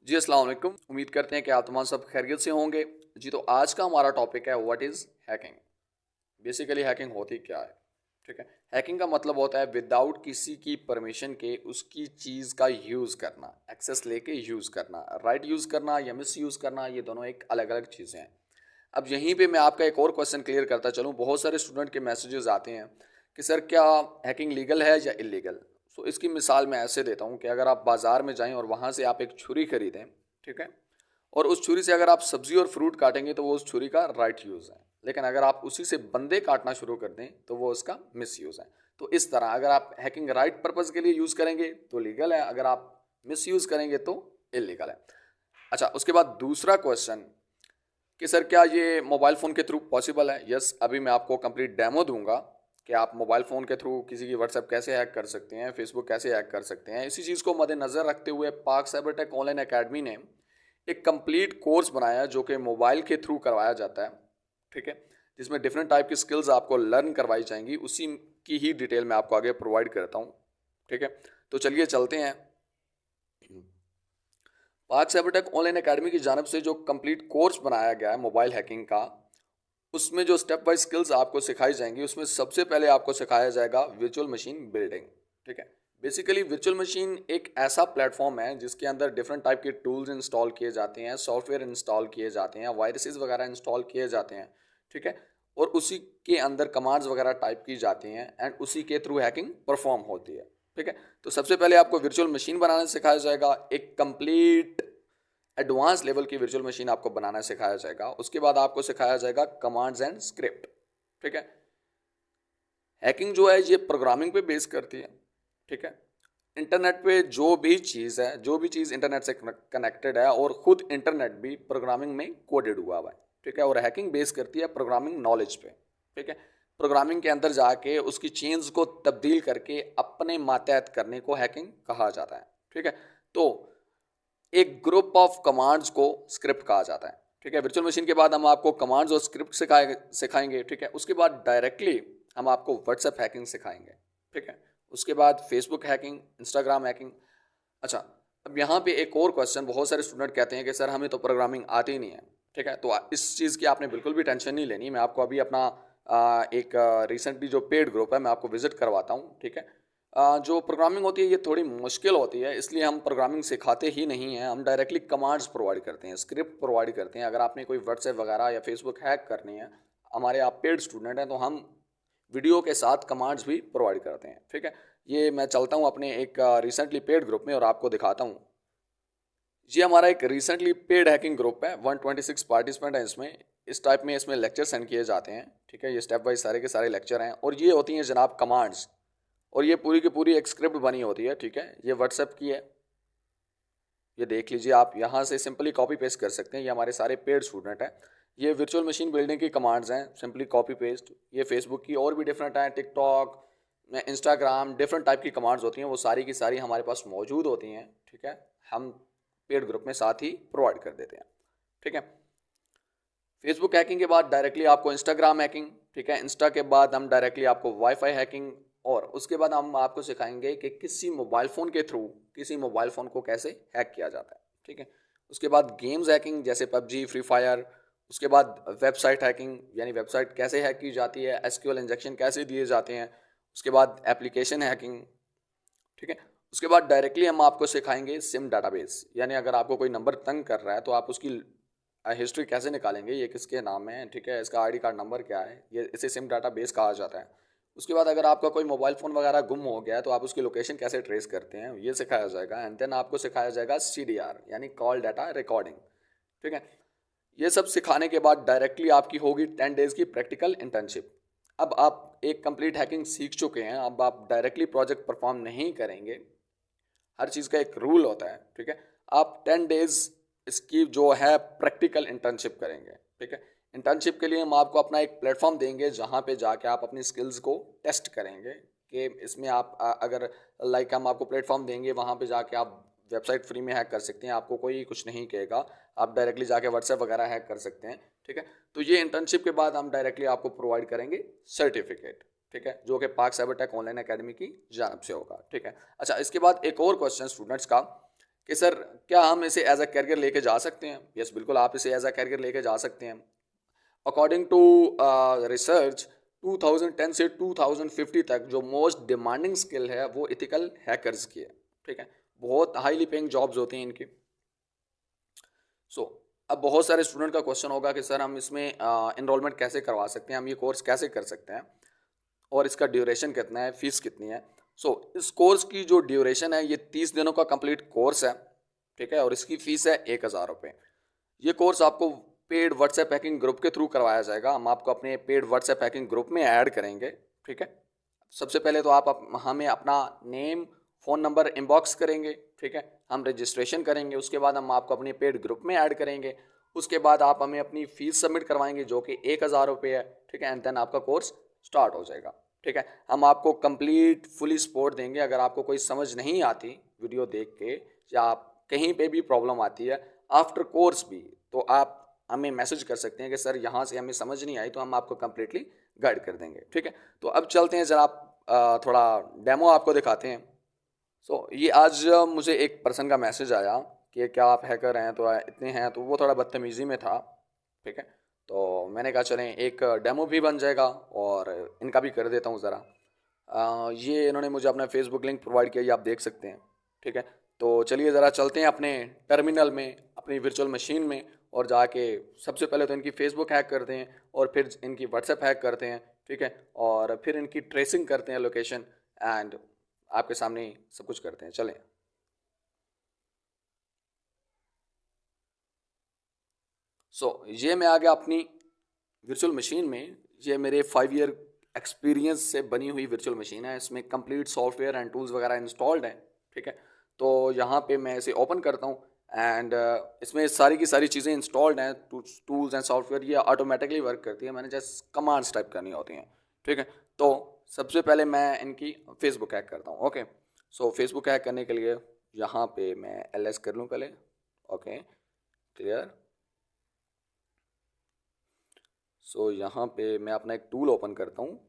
जी अस्सलाम वालेकुम। उम्मीद करते हैं कि आप तमाम सब खैरियत से होंगे। जी तो आज का हमारा टॉपिक है what is hacking. Basically hacking होती क्या है? ठीक है। हैकिंग का मतलब होता है विदाउट किसी की परमिशन के उसकी चीज़ का यूज़ करना, एक्सेस लेके यूज़ करना, राइट यूज़ करना या मिस यूज़ करना, ये दोनों एक अलग अलग चीज़ें हैं। अब यहीं पे मैं आपका एक और क्वेश्चन क्लियर करता चलूँ। बहुत सारे स्टूडेंट के मैसेजेस आते हैं कि सर क्या हैकिंग लीगल है या इलीगल। सो इसकी मिसाल मैं ऐसे देता हूँ कि अगर आप बाज़ार में जाएं और वहाँ से आप एक छुरी खरीदें, ठीक है, और उस छुरी से अगर आप सब्जी और फ्रूट काटेंगे तो वो उस छुरी का राइट यूज़ है, लेकिन अगर आप उसी से बंदे काटना शुरू कर दें तो वो उसका मिस यूज़ है। तो इस तरह अगर आप हैकिंग राइट पर्पज़ के लिए यूज़ करेंगे तो लीगल है, अगर आप मिस यूज़ करेंगे तो इलीगल है। अच्छा, उसके बाद दूसरा क्वेश्चन कि सर क्या ये मोबाइल फ़ोन के थ्रू पॉसिबल है? यस, अभी मैं आपको कंप्लीट डेमो दूंगा कि आप मोबाइल फ़ोन के थ्रू किसी की व्हाट्सएप कैसे हैक कर सकते हैं, फेसबुक कैसे हैक कर सकते हैं। इसी चीज़ को मद्देनज़र रखते हुए पाक साइबर टेक ऑनलाइन अकेडमी ने एक कंप्लीट कोर्स बनाया है जो कि मोबाइल के थ्रू करवाया जाता है, ठीक है, जिसमें डिफरेंट टाइप की स्किल्स आपको लर्न करवाई जाएंगी। उसी की ही डिटेल मैं आपको आगे प्रोवाइड करता हूँ, ठीक है। तो चलिए चलते हैं। पाक साइबरटेक ऑनलाइन अकेडमी की जानब से जो कंप्लीट कोर्स बनाया गया है मोबाइल हैकिंग का, उसमें जो स्टेप बाय स्किल्स आपको सिखाई जाएंगी उसमें सबसे पहले आपको सिखाया जाएगा वर्चुअल मशीन बिल्डिंग, ठीक है। बेसिकली वर्चुअल मशीन एक ऐसा प्लेटफॉर्म है जिसके अंदर डिफरेंट टाइप के टूल्स इंस्टॉल किए जाते हैं, सॉफ्टवेयर इंस्टॉल किए जाते हैं, वायरसेस वगैरह इंस्टॉल किए जाते हैं, ठीक है, और उसी के अंदर कमांड्स वगैरह टाइप की जाती हैं एंड उसी के थ्रू हैकिंग परफॉर्म होती है, ठीक है। तो सबसे पहले आपको वर्चुअल मशीन बनाना सिखाया जाएगा, एक कंप्लीट एडवांस लेवल की वर्चुअल मशीन आपको बनाना सिखाया जाएगा। उसके बाद आपको सिखाया जाएगा कमांड्स एंड स्क्रिप्ट, ठीक है। हैकिंग जो है ये प्रोग्रामिंग पे बेस करती है, ठीक है। इंटरनेट पे जो भी चीज़ है, जो भी चीज़ इंटरनेट से कनेक्टेड है और खुद इंटरनेट भी प्रोग्रामिंग में कोडेड हुआ हुआ है, ठीक है। और हैकिंग बेस करती है प्रोग्रामिंग नॉलेज पे, ठीक है। प्रोग्रामिंग के अंदर जाके उसकी चेंज को तब्दील करके अपने मातहत करने को हैकिंग कहा जाता है, ठीक है। तो एक ग्रुप ऑफ कमांड्स को स्क्रिप्ट कहा जाता है, ठीक है। वर्चुअल मशीन के बाद हम आपको कमांड्स और स्क्रिप्ट सिखाएंगे, ठीक है। उसके बाद डायरेक्टली हम आपको व्हाट्सएप हैकिंग सिखाएंगे, ठीक है। उसके बाद फेसबुक हैकिंग, इंस्टाग्राम हैकिंग। अच्छा, अब यहाँ पे एक और क्वेश्चन, बहुत सारे स्टूडेंट कहते हैं कि सर हमें तो प्रोग्रामिंग आती ही नहीं है, ठीक है। तो इस चीज़ की आपने बिल्कुल भी टेंशन नहीं लेनी। मैं आपको अभी अपना एक रिसेंटली जो पेड ग्रुप है मैं आपको विजिट करवाता हूँ, ठीक है। जो प्रोग्रामिंग होती है ये थोड़ी मुश्किल होती है, इसलिए हम प्रोग्रामिंग सिखाते ही नहीं हैं। हम डायरेक्टली कमांड्स प्रोवाइड करते हैं, स्क्रिप्ट प्रोवाइड करते हैं। अगर आपने कोई व्हाट्सएप वगैरह या फेसबुक हैक करनी है, हमारे आप पेड स्टूडेंट हैं, तो हम वीडियो के साथ कमांड्स भी प्रोवाइड करते हैं, ठीक है। ये मैं चलता हूँ अपने एक रिसेंटली पेड ग्रुप में और आपको दिखाता हूँ। ये हमारा एक रिसेंटली पेड हैकिंग ग्रुप है, 126 पार्टिसिपेंट हैं इसमें। इस टाइप में इसमें लेक्चर सेंड किए जाते हैं, ठीक है। ये स्टेप बाय सारे के सारे लेक्चर हैं और ये होती हैं जनाब कमांड्स, और ये पूरी की पूरी एक स्क्रिप्ट बनी होती है, ठीक है। ये व्हाट्सएप की है, ये देख लीजिए। आप यहाँ से सिंपली कॉपी पेस्ट कर सकते हैं। ये हमारे सारे पेड स्टूडेंट हैं। ये वर्चुअल मशीन बिल्डिंग की कमांड्स हैं, सिंपली कॉपी पेस्ट। ये फेसबुक की और भी डिफरेंट हैं, टिकटॉक, इंस्टाग्राम, डिफरेंट टाइप की कमांड्स होती हैं, वो सारी की सारी हमारे पास मौजूद होती हैं, ठीक है। हम पेड ग्रुप में साथ ही प्रोवाइड कर देते हैं, ठीक है। फेसबुक हैकिंग के बाद डायरेक्टली आपको इंस्टाग्राम हैकिंग, ठीक है। इंस्टा के बाद हम डायरेक्टली आपको वाईफाई हैकिंग, और उसके बाद हम आपको सिखाएंगे कि किसी मोबाइल फ़ोन के थ्रू किसी मोबाइल फ़ोन को कैसे हैक किया जाता है, ठीक है। उसके बाद गेम्स हैकिंग जैसे पबजी, फ्री फायर। उसके बाद वेबसाइट हैकिंग, यानी वेबसाइट कैसे हैक की जाती है, एसक्यूएल इंजेक्शन कैसे दिए जाते हैं। उसके बाद एप्लीकेशन हैकिंग, ठीक है। उसके बाद डायरेक्टली हम आपको सिखाएंगे सिम डाटाबेस, यानी अगर आपको कोई नंबर तंग कर रहा है तो आप उसकी हिस्ट्री कैसे निकालेंगे, ये किसके नाम है, ठीक है, इसका आईडी कार्ड नंबर क्या है, ये इसे सिम डाटाबेस कहा जाता है। उसके बाद अगर आपका कोई मोबाइल फ़ोन वगैरह गुम हो गया है तो आप उसकी लोकेशन कैसे ट्रेस करते हैं, ये सिखाया जाएगा। एंड देन आपको सिखाया जाएगा CDR, यानी कॉल डाटा रिकॉर्डिंग, ठीक है। ये सब सिखाने के बाद डायरेक्टली आपकी होगी 10 डेज़ की प्रैक्टिकल इंटर्नशिप। अब आप एक कंप्लीट हैकिंग सीख चुके हैं, अब आप डायरेक्टली प्रोजेक्ट परफॉर्म नहीं करेंगे। हर चीज़ का एक रूल होता है, ठीक है। आप 10 डेज इसकी जो है प्रैक्टिकल इंटर्नशिप करेंगे, ठीक है। इंटर्नशिप के लिए हम आपको अपना एक प्लेटफॉर्म देंगे जहाँ पे जाके आप अपनी स्किल्स को टेस्ट करेंगे कि इसमें आप अगर लाइक हम आपको प्लेटफॉर्म देंगे, वहाँ पे जाके आप वेबसाइट फ्री में हैक कर सकते हैं, आपको कोई कुछ नहीं कहेगा। आप डायरेक्टली जाके व्हाट्सएप वगैरह हैक कर सकते हैं, ठीक है। तो ये इंटर्नशिप के बाद हम डायरेक्टली आपको प्रोवाइड करेंगे सर्टिफिकेट, ठीक है, जो कि पाक साइबर टेक ऑनलाइन अकेडमी की जानब से होगा, ठीक है। अच्छा, इसके बाद एक और क्वेश्चन स्टूडेंट्स का कि सर क्या हम इसे एज अ कैरियर लेके जा सकते हैं? यस, बिल्कुल आप इसे एज अ कैरियर लेके जा सकते हैं। अकॉर्डिंग टू रिसर्च, 2010 से 2050 तक जो मोस्ट डिमांडिंग स्किल है वो इथिकल हैकर्स की है। ठीक है, बहुत हाईली पेइंग जॉब्स होती हैं इनकी। सो अब बहुत सारे स्टूडेंट का क्वेश्चन होगा कि सर हम इसमें इनरोलमेंट कैसे करवा सकते हैं, हम ये कोर्स कैसे कर सकते हैं, और इसका ड्यूरेशन कितना है, फीस कितनी है। इस कोर्स की जो ड्यूरेशन है ये 30 दिनों का कंप्लीट कोर्स है। ठीक है, और इसकी फीस है 1,000 रुपये। ये कोर्स आपको पेड व्हाट्सएप हैकिंग ग्रुप के थ्रू करवाया जाएगा। हम आपको अपने पेड व्हाट्सएप हैकिंग ग्रुप में ऐड करेंगे। ठीक है, सबसे पहले तो आप हमें अपना नेम, फ़ोन नंबर इनबॉक्स करेंगे। ठीक है, हम रजिस्ट्रेशन करेंगे, उसके बाद हम आपको अपने पेड ग्रुप में ऐड करेंगे। उसके बाद आप हमें अपनी फ़ीस सबमिट करवाएंगे जो कि 1,000 रुपये है। ठीक है, एंड देन आपका कोर्स स्टार्ट हो जाएगा। ठीक है, हम आपको कंप्लीट फुली सपोर्ट देंगे। अगर आपको कोई समझ नहीं आती वीडियो देख के, या आप कहीं पे भी प्रॉब्लम आती है आफ्टर कोर्स भी, तो आप हमें मैसेज कर सकते हैं कि सर यहाँ से हमें समझ नहीं आई, तो हम आपको कम्प्लीटली गाइड कर देंगे। ठीक है, तो अब चलते हैं जरा, आप थोड़ा डेमो आपको दिखाते हैं। ये आज मुझे एक पर्सन का मैसेज आया कि क्या आप हैकर हैं, तो इतने हैं, तो वो थोड़ा बदतमीज़ी में था। ठीक है, तो मैंने कहा चलें एक डेमो भी बन जाएगा और इनका भी कर देता हूँ ज़रा। ये इन्होंने मुझे अपना फेसबुक लिंक प्रोवाइड किया, ये आप देख सकते हैं। ठीक है, तो चलिए ज़रा चलते हैं अपने टर्मिनल में, अपनी वर्चुअल मशीन में, और जाके सबसे पहले तो इनकी फेसबुक हैक करते हैं, और फिर इनकी व्हाट्सएप हैक करते हैं। ठीक है, और फिर इनकी ट्रेसिंग करते हैं लोकेशन, एंड आपके सामने ही सब कुछ करते हैं। चलें। ये मैं आ गया अपनी वर्चुअल मशीन में। ये मेरे 5 ईयर एक्सपीरियंस से बनी हुई वर्चुअल मशीन है। इसमें कंप्लीट सॉफ्टवेयर एंड टूल्स वगैरह इंस्टॉल्ड हैं। ठीक है, तो यहाँ पे मैं इसे ओपन करता हूँ, एंड इसमें सारी की सारी चीज़ें इंस्टॉल्ड हैं। टूल्स एंड सॉफ्टवेयर ये ऑटोमेटिकली वर्क करती है, मैंने जस्ट कमांड्स टाइप करनी होती हैं। ठीक है, तो सबसे पहले मैं इनकी फेसबुक हैक करता हूँ। ओके, फेसबुक हैक करने के लिए यहाँ पे मैं एल कर लूँ पहले। Okay, clear. यहाँ पे मैं अपना एक टूल ओपन करता हूँ।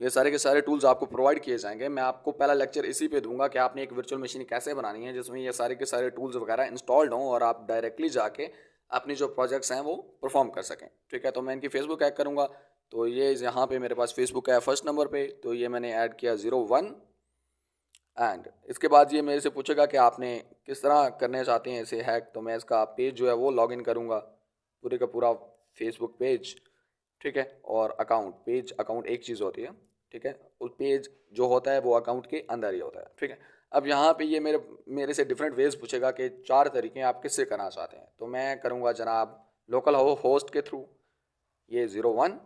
ये सारे के सारे टूल्स आपको प्रोवाइड किए जाएंगे। मैं आपको पहला लेक्चर इसी पे दूंगा कि आपने एक वर्चुअल मशीन कैसे बनानी है जिसमें ये सारे के सारे टूल्स वगैरह इंस्टॉल्ड हों, और आप डायरेक्टली जाके अपनी जो प्रोजेक्ट्स हैं वो परफॉर्म कर सकें। ठीक है, तो मैं इनकी फेसबुक हैक करूँगा। तो ये यहाँ पे मेरे पास फेसबुक है फर्स्ट नंबर पे, तो ये मैंने ऐड किया 01। एंड इसके बाद ये मेरे से पूछेगा कि आपने किस तरह करने चाहते हैं इसे हैक। तो मैं इसका पेज जो है वो लॉगिन करूँगा, पूरे का पूरा फेसबुक पेज। ठीक है, और अकाउंट पेज, अकाउंट एक चीज़ होती है। ठीक है, उस पेज जो होता है वो अकाउंट के अंदर ही होता है। ठीक है, अब यहाँ पे ये मेरे मेरे से डिफरेंट वेज पूछेगा कि 4 तरीके आप किससे करना चाहते हैं। तो मैं करूँगा जनाब लोकल होस्ट के थ्रू, ये 01।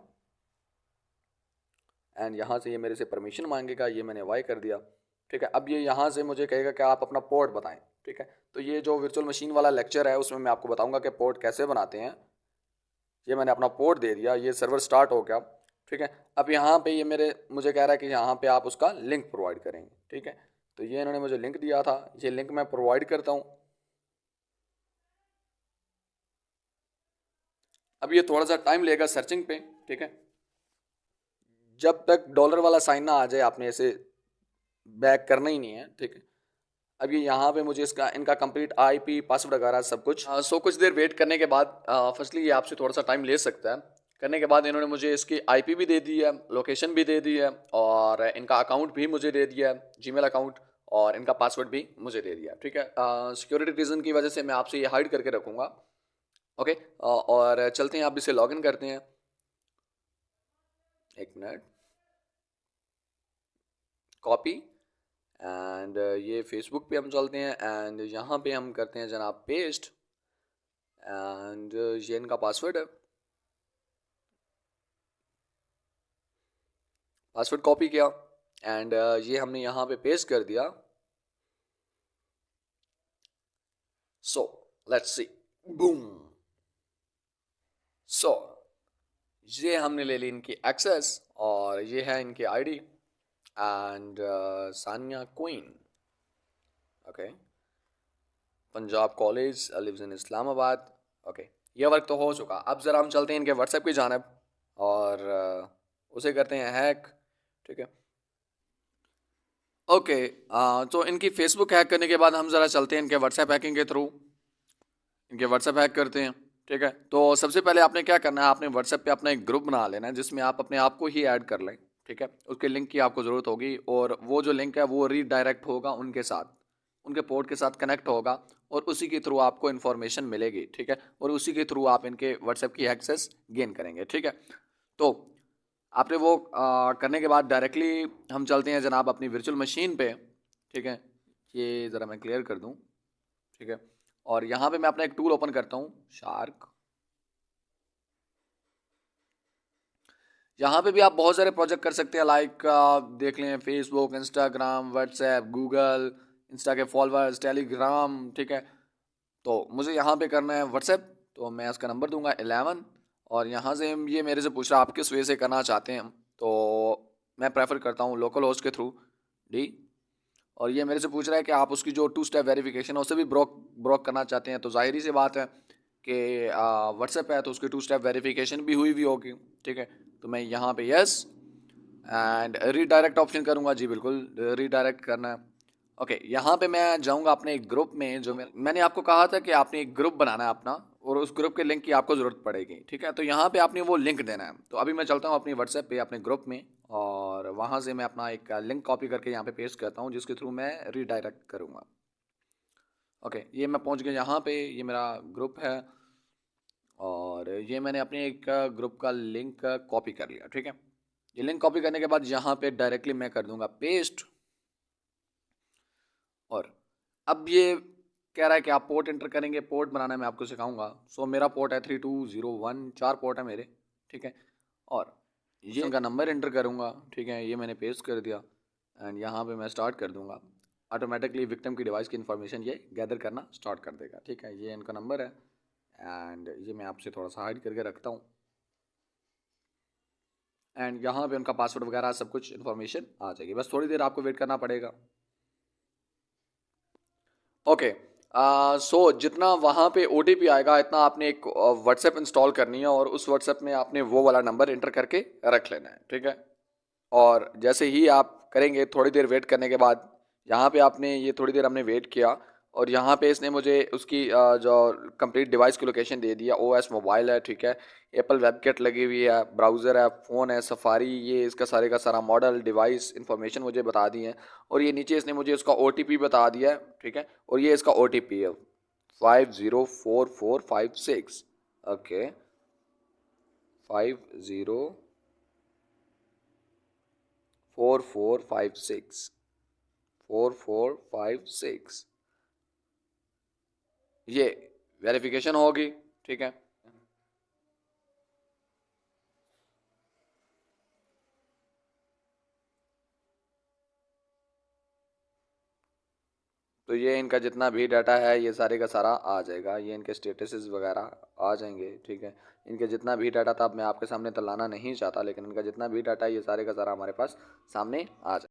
एंड यहाँ से ये मेरे से परमिशन मांगेगा, ये मैंने वाई कर दिया। ठीक है, अब ये यहाँ से मुझे कहेगा कि आप अपना पोर्ट बताएं। ठीक है, तो ये जो वर्चुअल मशीन वाला लेक्चर है उसमें मैं आपको बताऊंगा कि पोर्ट कैसे बनाते हैं। ये मैंने अपना पोर्ट दे दिया, ये सर्वर स्टार्ट हो गया। ठीक है, अब यहाँ पे ये मुझे कह रहा है कि यहाँ पे आप उसका लिंक प्रोवाइड करेंगे। ठीक है, तो ये इन्होंने मुझे लिंक दिया था, ये लिंक मैं प्रोवाइड करता हूँ। अब ये थोड़ा सा टाइम लेगा सर्चिंग पे। ठीक है, जब तक डॉलर वाला साइन ना आ जाए आपने इसे बैक करना ही नहीं है। ठीक है, अब ये यहाँ पे मुझे इसका इनका कंप्लीट आईपी पासवर्ड वगैरह सब कुछ। कुछ देर वेट करने के बाद फर्स्टली ये आपसे थोड़ा सा टाइम ले सकता है। करने के बाद इन्होंने मुझे इसकी आईपी भी दे दी है, लोकेशन भी दे दी है, और इनका अकाउंट भी मुझे दे दिया है, जीमेल अकाउंट, और इनका पासवर्ड भी मुझे दे दिया। ठीक है, सिक्योरिटी रीज़न की वजह से मैं आपसे ये हाइड करके रखूँगा। ओके, और चलते हैं, आप इसे लॉगिन करते हैं। एक मिनट, कॉपी, एंड ये फेसबुक पे हम चलते हैं, एंड यहाँ पे हम करते हैं जनाब पेस्ट, एंड ये इनका पासवर्ड है। पासवर्ड कॉपी किया, एंड ये हमने यहाँ पे पेस्ट कर दिया। Let's see, boom. सो ये हमने ले ली इनकी एक्सेस, और ये है इनकी ID, and Sania queen. Okay, Punjab college, lives in Islamabad. Okay, ये वर्क तो हो चुका। अब ज़रा हम चलते हैं इनके व्हाट्सएप की जानब, और उसे करते हैं हैक। ठीक है, ओके। तो इनकी फेसबुक हैक करने के बाद हम ज़रा चलते हैं इनके व्हाट्सएप हैकिंग के थ्रू, इनके व्हाट्सएप हैक करते हैं। ठीक है, तो सबसे पहले आपने क्या करना है, आपने व्हाट्सएप पे अपना एक ग्रुप बना लेना है जिसमें आप अपने आप को ही ऐड कर लें। ठीक है, उसके लिंक की आपको ज़रूरत होगी और वो जो लिंक है वो रीडायरेक्ट होगा उनके साथ, उनके पोर्ट के साथ कनेक्ट होगा और उसी के थ्रू आपको इन्फॉर्मेशन मिलेगी। ठीक है, और उसी के थ्रू आप इनके व्हाट्सएप की एक्सेस गेन करेंगे। ठीक है, तो आपने वो करने के बाद डायरेक्टली हम चलते हैं जनाब अपनी वर्चुअल मशीन पे। ठीक है, ये ज़रा मैं क्लियर कर दूँ। ठीक है, और यहाँ पे मैं अपना एक टूल ओपन करता हूँ, शार्क। यहाँ पे भी आप बहुत सारे प्रोजेक्ट कर सकते हैं, लाइक देख लें Facebook, Instagram, WhatsApp, Google, Insta के फॉलोअर्स, टेलीग्राम। ठीक है, तो मुझे यहाँ पे करना है व्हाट्सएप, तो मैं इसका नंबर दूंगा 11 और यहाँ से ये मेरे से पूछ रहा है आप किस वे से करना चाहते हैं, तो मैं प्रेफर करता हूँ लोकल होस्ट के थ्रू, डी। और ये मेरे से पूछ रहा है कि आप उसकी जो 2 स्टेप वेरिफिकेशन है उसे भी ब्रोक ब्रोक करना चाहते हैं, तो जाहिर सी बात है कि व्हाट्सएप है तो उसकी 2 स्टेप वेरिफिकेशन भी हुई भी होगी। ठीक है, तो मैं यहाँ पे यस एंड रीडायरेक्ट ऑप्शन करूँगा, जी बिल्कुल रीडायरेक्ट करना है। ओके, यहाँ पे मैं जाऊँगा अपने एक ग्रुप में, जो मैंने आपको कहा था कि आपने एक ग्रुप बनाना है अपना और उस ग्रुप के लिंक की आपको ज़रूरत पड़ेगी। ठीक है, तो यहाँ पे आपने वो लिंक देना है। तो अभी मैं चलता हूँ अपनी व्हाट्सएप पे अपने ग्रुप में और वहाँ से मैं अपना एक लिंक कॉपी करके यहाँ पे पेस्ट करता हूँ जिसके थ्रू मैं रीडायरेक्ट करूँगा। ओके, ये मैं पहुँच गया यहाँ पे, ये मेरा ग्रुप है और ये मैंने अपने एक ग्रुप का लिंक कॉपी कर लिया। ठीक है, ये लिंक कॉपी करने के बाद यहाँ पे डायरेक्टली मैं कर दूँगा पेस्ट और अब ये कह रहा है कि आप पोर्ट एंटर करेंगे, पोर्ट बनाना मैं आपको सिखाऊंगा। सो मेरा पोर्ट है 3201, 4 पोर्ट है मेरे। ठीक है, और ये उनका नंबर एंटर करूंगा। ठीक है, ये मैंने पेस्ट कर दिया एंड यहाँ पे मैं स्टार्ट कर दूंगा। ऑटोमेटिकली विक्टिम की डिवाइस की इन्फॉर्मेशन ये गैदर करना स्टार्ट कर देगा। ठीक है, ये इनका नंबर है एंड ये मैं आपसे थोड़ा सा हाइड करके रखता हूँ एंड यहाँ पे उनका पासवर्ड वगैरह सब कुछ इन्फॉर्मेशन आ जाएगी, बस थोड़ी देर आपको वेट करना पड़ेगा। ओके, सो जितना वहाँ पे OTP आएगा इतना आपने एक व्हाट्सएप इंस्टॉल करनी है और उस व्हाट्सएप में आपने वो वाला नंबर इंटर करके रख लेना है। ठीक है, और जैसे ही आप करेंगे थोड़ी देर वेट करने के बाद यहाँ पे आपने ये थोड़ी देर हमने वेट किया और यहाँ पे इसने मुझे उसकी जो कंप्लीट डिवाइस की लोकेशन दे दिया। OS मोबाइल है, ठीक है, एप्पल वेबकिट लगी हुई है, ब्राउज़र है, फ़ोन है, सफारी, ये इसका सारे का सारा मॉडल डिवाइस इन्फॉर्मेशन मुझे बता दी है और ये नीचे इसने मुझे उसका OTP बता दिया है। ठीक है, और ये इसका OTP है 504456। ओके, 504456 ये वेरिफिकेशन होगी। ठीक है, तो ये इनका जितना भी डाटा है ये सारे का सारा आ जाएगा, ये इनके स्टेटसेस वगैरह आ जाएंगे। ठीक है, इनके जितना भी डाटा था अब मैं आपके सामने तो लाना नहीं चाहता, लेकिन इनका जितना भी डाटा है ये सारे का सारा हमारे पास सामने आ जाएगा।